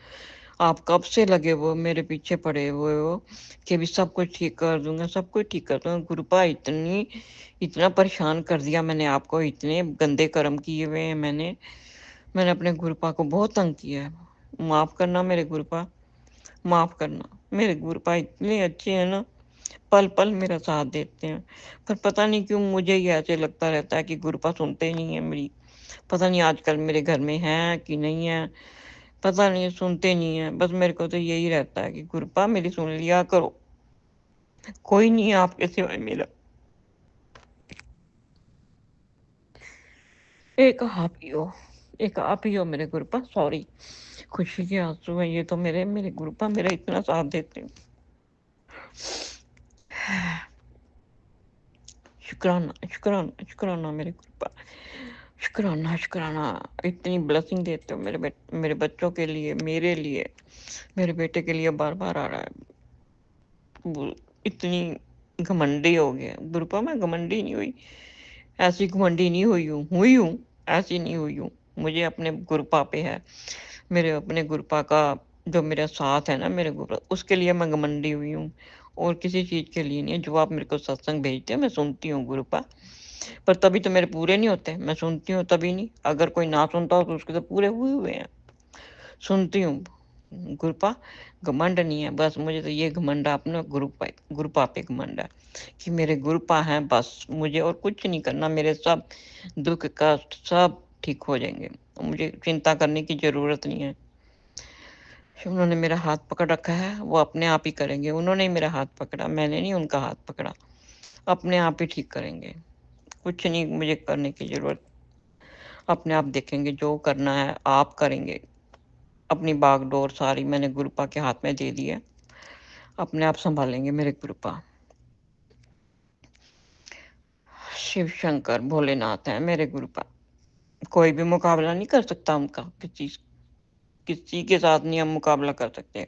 आप कब से लगे वो मेरे पीछे पड़े हुए हो कि भी सब कुछ ठीक कर दूंगा, सब कुछ ठीक कर दूंगा। गुरुपा, इतना परेशान कर दिया मैंने आपको, इतने गंदे कर्म किए हुए हैं मैंने अपने गुरुपा को बहुत तंग किया है। माफ करना मेरे गुरुपा, माफ करना मेरे गुरुपा, इतने अच्छे हैं ना, पल पल मेरा साथ देते हैं। पर पता नहीं क्यों मुझे ये ऐसे लगता रहता है कि गुरुपा सुनते ही नहीं है मेरी। पता नहीं आजकल मेरे घर में है कि नहीं है, पता नहीं, सुनते नहीं है। बस मेरे को तो यही रहता है कि गुरुपा मेरी सुन लिया करो, कोई नहीं है आपके सिवाय मेरा, एक आप ही हो मेरे गुरुपा। सॉरी, खुशी के आंसू हैं ये तो मेरे, मेरे गुरुपा मेरा इतना साथ देते हैं। शुक्राना शुक्राना शुक्राना मेरे गुरुपा, शुक्राना शुक्राना। इतनी ब्लेसिंग देते हो मेरे बच्चों के लिए, मेरे लिए, मेरे बेटे के लिए बार बार आ रहा है। इतनी घमंडी हो गया गुरुपा, मैं घमंडी नहीं हुई, ऐसी घमंडी नहीं हुई हूँ, ऐसी नहीं हुई हूँ। मुझे अपने गुरुपा पे है, मेरे अपने गुरुपा का जो मेरा साथ है ना, मेरे गुरु, उसके लिए मैं घमंडी हुई हूँ, और किसी चीज के लिए नहीं है। जो आप मेरे को सत्संग भेजते हैं मैं सुनती हूँ गुरुपा, पर तभी तो मेरे पूरे नहीं होते, मैं सुनती हूँ तभी नहीं। अगर कोई ना सुनता हो तो उसके तो पूरे हुए हुए हैं, सुनती हूँ गुरुपा। घमंड नहीं है, बस मुझे तो ये घमंड अपने गुरुपा पे घमंड है कि मेरे गुरुपा हैं, बस मुझे और कुछ नहीं करना, मेरे सब दुख कष्ट सब ठीक हो जाएंगे, मुझे चिंता करने की जरूरत नहीं है। उन्होंने मेरा हाथ पकड़ रखा है, वो अपने आप ही करेंगे। उन्होंने ही मेरा हाथ पकड़ा, मैंने नहीं उनका हाथ पकड़ा, अपने आप ही ठीक करेंगे, कुछ नहीं मुझे करने की जरूरत, अपने आप देखेंगे, जो करना है आप करेंगे। अपनी बागडोर सारी मैंने गुरुपा के हाथ में दे दी है, अपने आप संभालेंगे मेरे गुरुपा। शिव शंकर भोलेनाथ है मेरे गुरुपा, कोई भी मुकाबला नहीं कर सकता उनका, किसी के साथ नहीं हम मुकाबला कर सकते।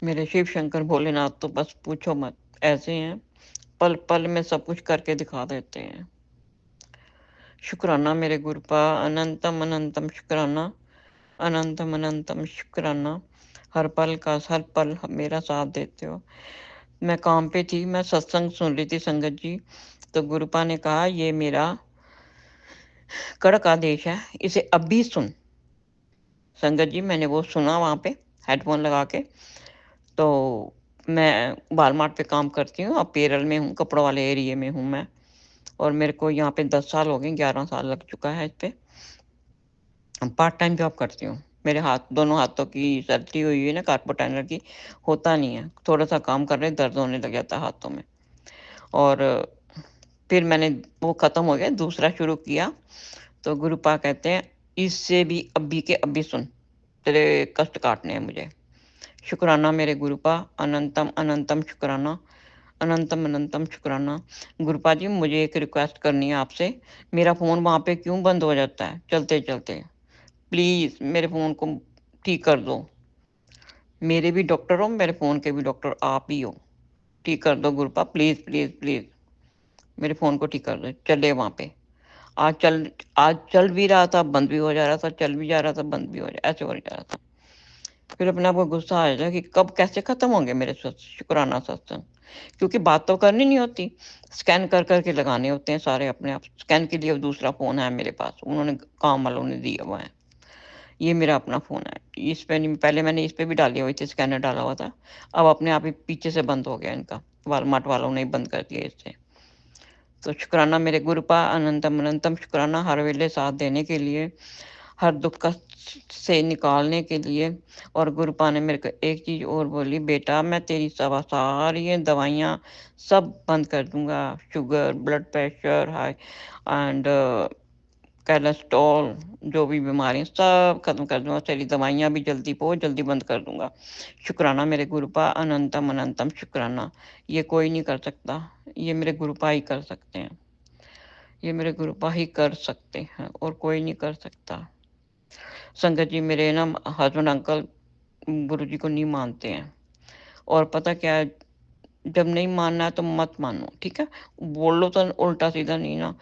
मेरे शिव शंकर भोलेनाथ तो बस पूछो मत, ऐसे हैं, पल पल में सब कुछ करके दिखा देते हैं। शुक्राना मेरे गुरुपा, अनंतम अनंतम शुक्राना, अनंतम अनंतम शुक्राना। हर पल का हर पल मेरा साथ देते हो। मैं काम पे थी, मैं सत्संग सुन रही थी संगत जी, तो गुरुपा ने कहा ये मेरा कड़क आदेश है, इसे अभी सुन। संगत जी मैंने वो सुना वहाँ पे हेडफोन लगा के। तो मैं वालमार्ट पे काम करती हूँ, अब पेरल में हूँ, कपड़ों वाले एरिया में हूँ मैं, और मेरे को यहाँ पे 10 साल हो गए, 11 साल लग चुका है इस पे। पार्ट टाइम जॉब करती हूँ। मेरे दोनों हाथों की सर्जरी हुई है ना, कार्पोटाइनर की, होता नहीं है, थोड़ा सा काम कर रहे दर्द होने लग जाता है हाथों में। और फिर मैंने वो खत्म हो गया, दूसरा शुरू किया, तो गुरुपा कहते हैं इससे भी अभी के अभी सुन, तेरे कष्ट काटने हैं मुझे। शुक्राना मेरे गुरुपा, अनंतम अनंतम शुक्राना, अनंतम अनंतम शुक्राना। गुरुपा जी मुझे एक रिक्वेस्ट करनी है आपसे, मेरा फ़ोन वहाँ पे क्यों बंद हो जाता है चलते चलते? प्लीज़ मेरे फ़ोन को ठीक कर दो। मेरे भी डॉक्टर हो, मेरे फ़ोन के भी डॉक्टर आप ही हो। ठीक कर दो गुरुपा, प्लीज़ प्लीज़ प्लीज़ मेरे फ़ोन को ठीक कर दो, चले वहाँ पे। आज चल भी रहा था, बंद भी हो जा रहा था, चल भी जा रहा था, बंद भी हो जा, ऐसे हो जा रहा था। फिर अपने आप को गुस्सा आ जाता कि कब कैसे ख़त्म होंगे मेरे शुक्राना सत्संग, क्योंकि बात तो करनी नहीं होती, स्कैन कर कर के लगाने होते हैं सारे अपने आप। स्कैन के लिए दूसरा फ़ोन है मेरे पास, उन्होंने काम वालों ने दिया हुआ है। ये मेरा अपना फ़ोन है, इस पे नहीं, पहले मैंने इस पे भी डाली हुई थी, स्कैनर डाला हुआ था, अब अपने आप ही पीछे से बंद हो गया इनका, वालमार्ट वालों ने ही बंद कर दिया इससे। तो शुक्राना मेरे गुरुपा, अनंतम अनंतम शुक्राना, हर वेले साथ देने के लिए, हर दुख का से निकालने के लिए। और गुरुपा ने मेरे को एक चीज़ और बोली, बेटा मैं तेरी सारी ये दवाइयाँ सब बंद कर दूंगा, sugar, blood pressure, high and cholesterol, जो भी बीमारियाँ सब खत्म कर दूंगा, तेरी दवाइयाँ भी जल्दी बहुत जल्दी बंद कर दूंगा। शुक्राना मेरे गुरुपा, अनंतम अनंतम शुक्राना। ये कोई नहीं कर सकता, ये मेरे गुरुपा ही कर सकते हैं, ये मेरे गुरुपा ही कर सकते हैं, और कोई नहीं कर सकता। संगत जी मेरे ना हस्बैंड अंकल गुरुजी को नहीं मानते हैं, और पता क्या है, जब नहीं मानना है तो मत मानो, ठीक है? बोल लो तो उल्टा सीधा नहीं ना,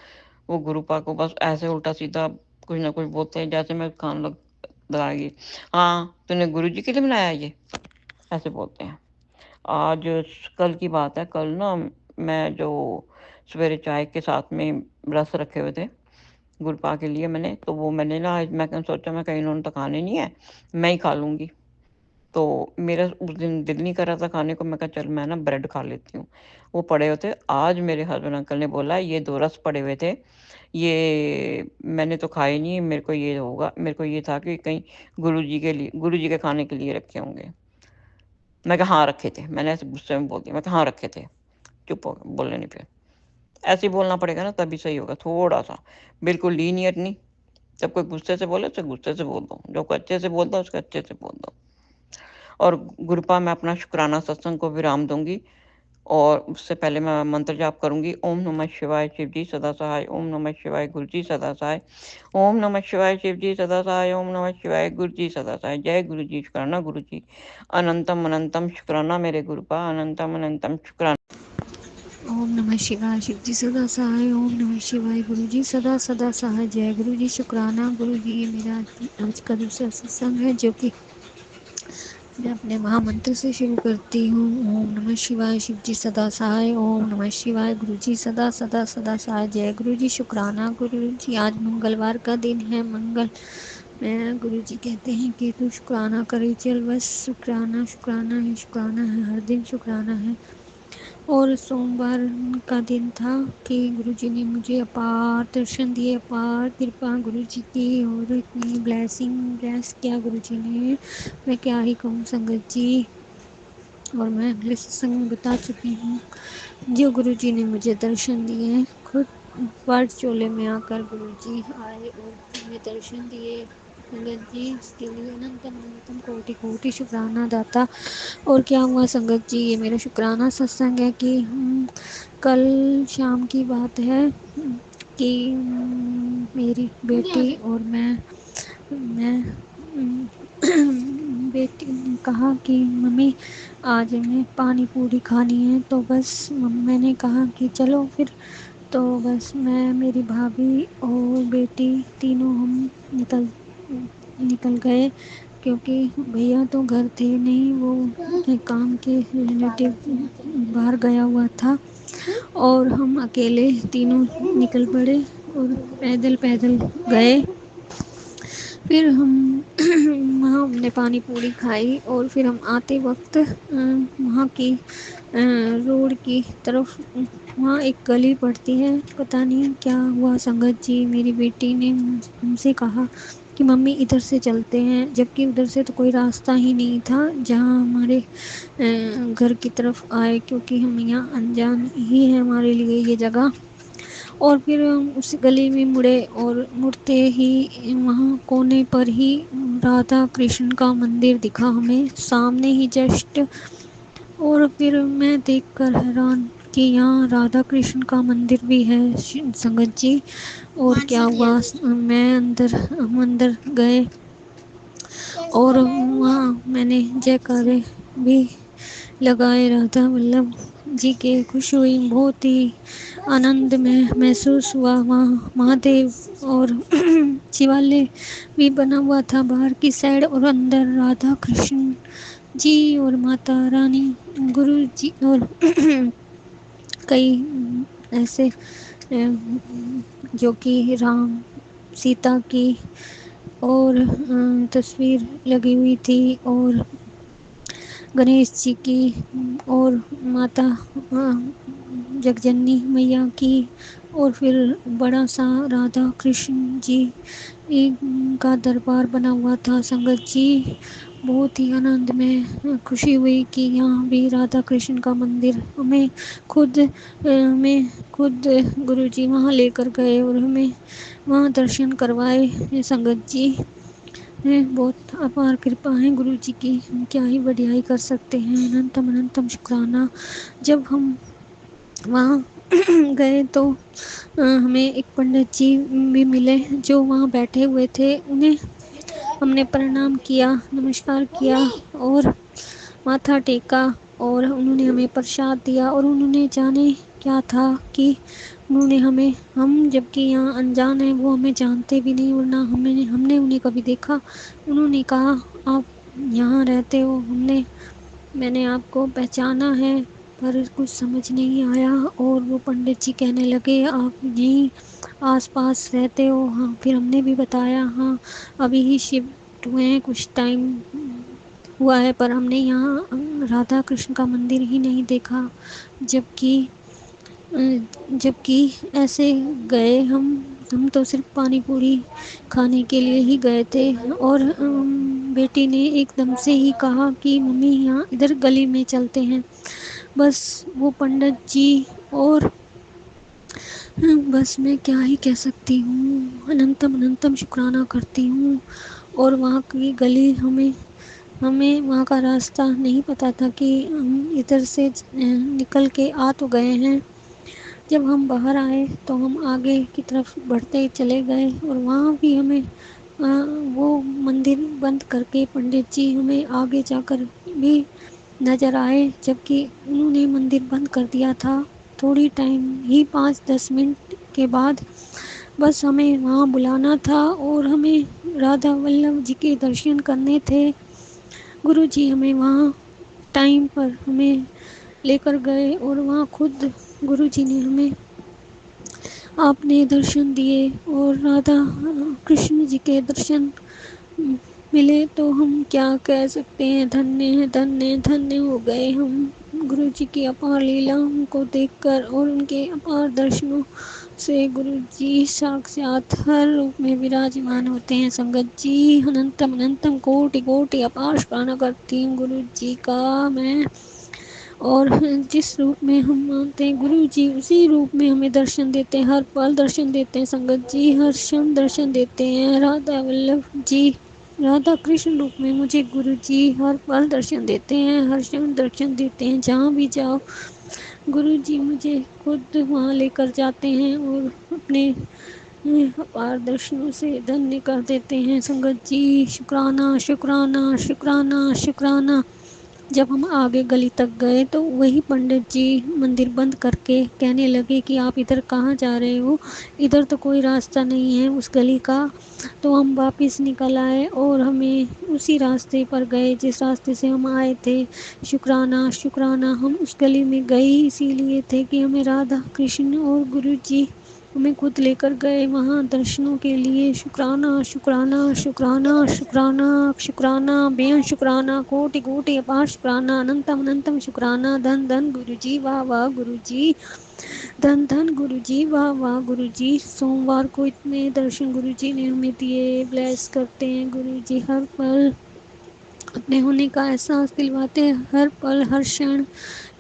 वो गुरुपा को बस ऐसे उल्टा सीधा कुछ ना कुछ बोलते हैं, जैसे मैं खान लगाएगी, हाँ तूने गुरुजी के लिए बनाया ये, ऐसे बोलते हैं। आज कल की बात है, कल ना मैं जो सवेरे चाय के साथ में रस रखे हुए थे गुरुपा के लिए मैंने, तो वो मैंने ना आज मैं सोचा मैं कहीं इन्होंने तो खाने नहीं है, मैं ही खा लूँगी। तो मेरा उस दिन दिल नहीं कर रहा था खाने को, मैं कहा चल मैं ना ब्रेड खा लेती हूँ। वो पड़े हुए थे, आज मेरे हस्बैंड अंकल ने बोला ये 2 रस पड़े हुए थे, ये मैंने तो खाए नहीं, मेरे को ये होगा, मेरे को ये था कि कहीं गुरुजी के लिए, गुरुजी के खाने के लिए रखे होंगे। मैं कहा हाँ रखे थे, मैंने ऐसे गुस्से में बोल दिया, मैं कहा हाँ रखे थे, चुप हो गए, बोलने नहीं फिर। ऐसे ही बोलना पड़ेगा ना, तभी सही होगा, थोड़ा सा, बिल्कुल लीनियर नहीं। जब कोई गुस्से से बोले तो गुस्से से बोल दो, जो कोई अच्छे से बोलता है उसको अच्छे से बोल दो। और गुरुपा मैं अपना शुक्राना सत्संग को विराम दूंगी, और उससे पहले मैं मंत्र जाप करूंगी। ओम नमः शिवाय, शिव जी सदा सहाय। ओम नमः शिवाय, गुरु जी सदा सहाय। ओम नमः शिवाय, शिव जी सदा सहाय। ओम नमः शिवाय, गुरु जी सदा सहाय। जय गुरु जी, शुक्राना गुरु जी, अनंतम अनंतम शुक्राना मेरे गुरुपा, अनंतम अनंतम शुक्राना। ओम नमः शिवाय, शिव जी सदा सहाय। ओम नमः शिवाय, गुरु जी सदा सदा सहाय। जय गुरु जी, शुक्राना गुरु जी। ये मेरा आज का दूसरा सत्संग है, जो कि मैं अपने महामंत्र से शुरू करती हूँ। ओम नमः शिवाय, शिव जी सदा सहाय। ओम नमः शिवाय, गुरु जी सदा सदा सदा सहाय। जय गुरु जी, शुक्राना गुरु जी। आज मंगलवार का दिन है, मंगल में गुरु जी कहते हैं कि तू शुक्राना करे चल, बस शुक्राना शुक्राना है, शुक्राना है, हर दिन शुक्राना है। और सोमवार का दिन था कि गुरुजी ने मुझे अपार दर्शन दिए, अपार कृपा गुरुजी की, और इतनी ब्लेस किया गुरुजी ने, मैं क्या ही कहूँ संगत जी। और मैं अगले सत्संग में बता चुकी हूँ, जो गुरुजी ने मुझे दर्शन दिए, खुद वर्ड चोले में आकर गुरुजी आए और हमें दर्शन दिए संगत जी। इसके लिए अनंतम अनंतम कोटि कोटि शुक्राना दाता। और क्या हुआ संगत जी, ये मेरा शुक्राना सत्संग है कि कल शाम की बात है कि मेरी बेटी और मैं बेटी ने कहा कि मम्मी आज हमें पानी पूरी खानी है, तो बस मैंने कहा कि चलो फिर। तो बस मैं, मेरी भाभी और बेटी तीनों हम निकल गए, क्योंकि भैया तो घर थे नहीं, वो अपने काम के रिलेटिव बाहर गया हुआ था, और हम अकेले तीनों निकल पड़े और पैदल पैदल गए। फिर हम वहाँ हमने पानी पूरी खाई, और फिर हम आते वक्त वहाँ की रोड की तरफ, वहाँ एक गली पड़ती है, पता नहीं क्या हुआ संगत जी, मेरी बेटी ने हमसे कहा कि मम्मी इधर से चलते हैं, जबकि उधर से तो कोई रास्ता ही नहीं था जहाँ हमारे घर की तरफ आए, क्योंकि हम यहाँ अनजान ही है हमारे लिए ये जगह। और फिर हम उस गली में मुड़े, और मुड़ते ही वहाँ कोने पर ही राधा कृष्ण का मंदिर दिखा हमें सामने ही जस्ट। और फिर मैं देखकर हैरान कि यहाँ राधा कृष्ण का मंदिर भी है संगत जी। और क्या हुआ, हम अंदर गए, और वहाँ मैंने जयकारे भी लगाए, राधा वल्लभ जी के खुश हुई, बहुत ही आनंद में महसूस हुआ। वहाँ महादेव और शिवालय भी बना हुआ था बाहर की साइड, और अंदर राधा कृष्ण जी और माता रानी, गुरु जी, और कई ऐसे जो कि राम सीता की और तस्वीर लगी हुई थी, और गणेश जी की, और माता जगजननी मैया की, और फिर बड़ा सा राधा कृष्ण जी का दरबार बना हुआ था संगत जी। बहुत ही आनंद में खुशी हुई कि यहाँ भी राधा कृष्ण का मंदिर हमें खुद गुरुजी वहाँ लेकर गए, और हमें वहाँ दर्शन करवाए संगत जी। बहुत अपार कृपा है गुरु जी की, हम क्या ही बढ़ियाई कर सकते हैं। अनंतम अनंतम शुक्राना। जब हम वहाँ गए तो हमें एक पंडित जी भी मिले जो वहाँ बैठे हुए थे, उन्हें हमने प्रणाम किया, नमस्कार किया और माथा टेका, और उन्होंने हमें प्रसाद दिया। और उन्होंने जाने क्या था कि उन्होंने हमें, हम जबकि यहाँ अनजान हैं, वो हमें जानते भी नहीं और ना हमने उन्हें कभी देखा। उन्होंने कहा आप यहाँ रहते हो, मैंने आपको पहचाना है, पर कुछ समझ नहीं आया। और वो पंडित जी कहने लगे आप यहीं आसपास रहते हो? हाँ, फिर हमने भी बताया हाँ अभी ही शिफ्ट हुए हैं, कुछ टाइम हुआ है, पर हमने यहाँ राधा कृष्ण का मंदिर ही नहीं देखा। जबकि जबकि ऐसे गए हम तो सिर्फ पानी पूरी खाने के लिए ही गए थे। और बेटी ने एकदम से ही कहा कि मम्मी यहाँ इधर गली में चलते हैं। बस वो पंडित जी, और बस मैं क्या ही कह सकती हूँ, अनंतम अनंतम शुक्राना करती हूँ। और वहाँ की गली, हमें वहाँ का रास्ता नहीं पता था कि हम इधर से निकल के आ तो गए हैं। जब हम बाहर आए तो हम आगे की तरफ बढ़ते चले गए, और वहाँ भी हमें वो मंदिर बंद करके पंडित जी हमें आगे जाकर भी नज़र आए, जबकि उन्होंने मंदिर बंद कर दिया था थोड़ी टाइम ही, 5-10 मिनट के बाद। बस हमें वहाँ बुलाना था और हमें राधा वल्लभ जी के दर्शन करने थे। गुरु जी हमें वहाँ टाइम पर हमें लेकर गए, और वहाँ खुद गुरु जी ने हमें आपने दर्शन दिए, और राधा कृष्ण जी के दर्शन मिले तो हम क्या कह सकते हैं, धन्य है, धन्य धन्य हो गए हम गुरु जी की अपार लीलाओं को देखकर, और उनके अपार दर्शनों से। गुरु जी साक्षात हर रूप में विराजमान होते हैं संगत जी। अनंतम अनंतम कोटि कोटि अपार शुक्राना करती हूँ गुरु जी का मैं। और जिस रूप में हम मानते हैं गुरु जी, उसी रूप में हमें दर्शन देते हैं, हर पल दर्शन देते हैं संगत जी, हर क्षण दर्शन देते हैं। राधा वल्लभ जी राधा कृष्ण रूप में मुझे गुरु जी हर पल दर्शन देते हैं, हर क्षण दर्शन देते हैं। जहाँ भी जाओ गुरु जी मुझे खुद वहाँ लेकर जाते हैं, और अपने अपार दर्शनों से धन्य कर देते हैं संगत जी। शुक्राना शुक्राना शुक्राना शुक्राना। जब हम आगे गली तक गए तो वही पंडित जी मंदिर बंद करके कहने लगे कि आप इधर कहाँ जा रहे हो, इधर तो कोई रास्ता नहीं है उस गली का। तो हम वापस निकल आए और हमें उसी रास्ते पर गए जिस रास्ते से हम आए थे। शुक्राना शुक्राना। हम उस गली में गए इसीलिए थे कि हमें राधा कृष्ण और गुरु जी हमें खुद लेकर गए वहाँ दर्शनों के लिए। शुक्राना शुक्राना शुक्राना शुक्राना शुक्राना बेअंत शुक्राना, कोटि कोटि अपार शुक्राना, अनंतम अनंतम शुक्राना। धन धन गुरु जी, वाह वाह गुरु जी, धन धन गुरु जी, वाह वाह गुरु जी। सोमवार को इतने दर्शन गुरु जी ने हमें दिए। ब्लेस करते हैं गुरु जी, हर पल अपने होने का एहसास दिलवाते हैं, हर पल हर क्षण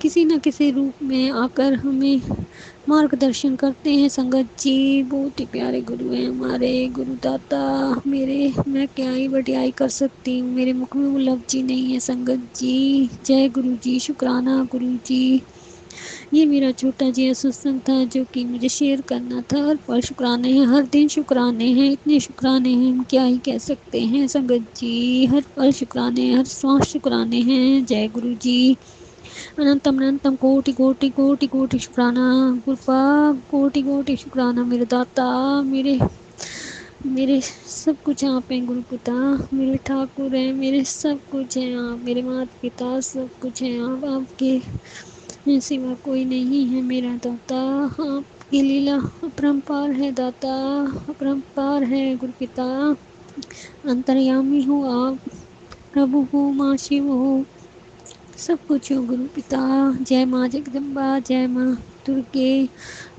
किसी न किसी रूप में आकर हमें मार्गदर्शन करते हैं। संगत जी बहुत ही प्यारे गुरु हैं हमारे, गुरु दाता मेरे। मैं क्या ही बड़ाई कर सकती हूँ, मेरे मुख में वो लफ्ज ही नहीं है संगत जी। जय गुरु जी, शुक्राना गुरु जी। ये मेरा छोटा जिया सत्संग था जो कि मुझे शेयर करना था। हर पल शुक्राने हैं, हर दिन शुक्राने हैं, इतने शुक्राने हैं हम क्या ही कह सकते हैं संगत जी। हर पल शुक्राने, हर सांस शुक्राने हैं। जय गुरु जी। अनंतम अनंतम कोटि कोटि कोटि कोटि शुक्राना कृपा, कोटि कोटि शुक्राना मेरे दाता, मेरे मेरे सब कुछ आप हैं गुरु पिता, मेरे ठाकुर हैं, मेरे सब कुछ हैं आप, मेरे माता पिता सब कुछ हैं आप। आपके सिवा कोई नहीं है मेरा दाता। आपकी लीला अपरंपार है दाता, अपरंपार है गुरु पिता। अंतर्यामी हो आप, प्रभु हो, माँ शिव हो, सब कुछ हो गुरु पिता। जय माँ जगदम्बा, जय माँ दुर्गे।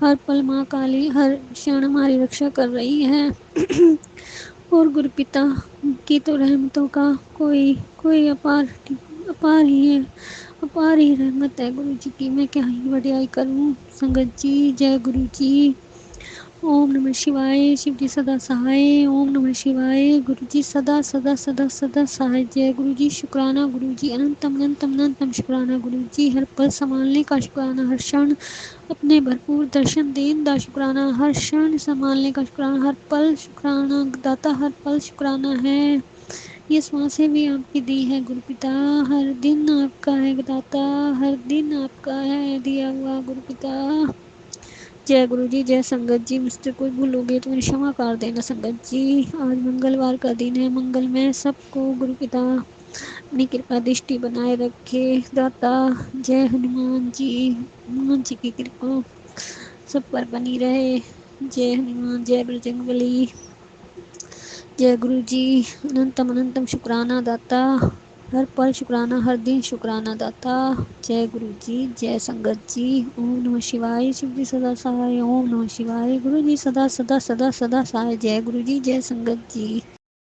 हर पल माँ काली हर क्षण हमारी रक्षा कर रही है। और गुरु पिता की तो रहमतों का कोई कोई अपार अपार ही है, अपार ही रहमत है गुरु जी की। मैं क्या ही बढ़ियाई करूँ संगत जी। जय गुरु जी। ओम नमः शिवाय। शिव जी सदा सहाय। ओम नमः शिवाय। गुरु जी सदा सदा सदा सदा सहाय। जय गुरु जी। शुक्राना गुरु जी, अनंतम अनंतम अनंतम शुक्राना गुरु जी। हर पल संभालने का शुक्राना, हर क्षण अपने भरपूर दर्शन देने का शुक्राना, हर क्षण संभालने का शुक्राना, हर पल शुक्राना दाता, हर पल शुक्राना है। ये सांसें भी आपकी दी है गुरु पिता, हर दिन आपका है दाता, हर दिन आपका है दिया हुआ गुरु पिता। जय गुरु जी। जय संगत जी। मुझसे कोई भूल हो गई तो मुझे क्षमा कर देना संगत जी। आज मंगलवार का दिन है, मंगलमय सबको गुरु पिता अपनी कृपा दृष्टि बनाए रखे दाता। जय हनुमान जी, हनुमान जी की कृपा सब पर बनी रहे। जय हनुमान, जय बजरंगबली। जय गुरु जी। अनंतम अनंतम शुक्राना दाता, हर पल शुक्राना, हर दिन शुक्राना दाता। जय गुरु जी। जय संगत जी। ओम नमः शिवाय। शिव जी सदा सहाय। ओम नमः शिवाय। गुरु जी सदा सदा सदा सदा सहाय। जय गुरु जी। जय संगत जी।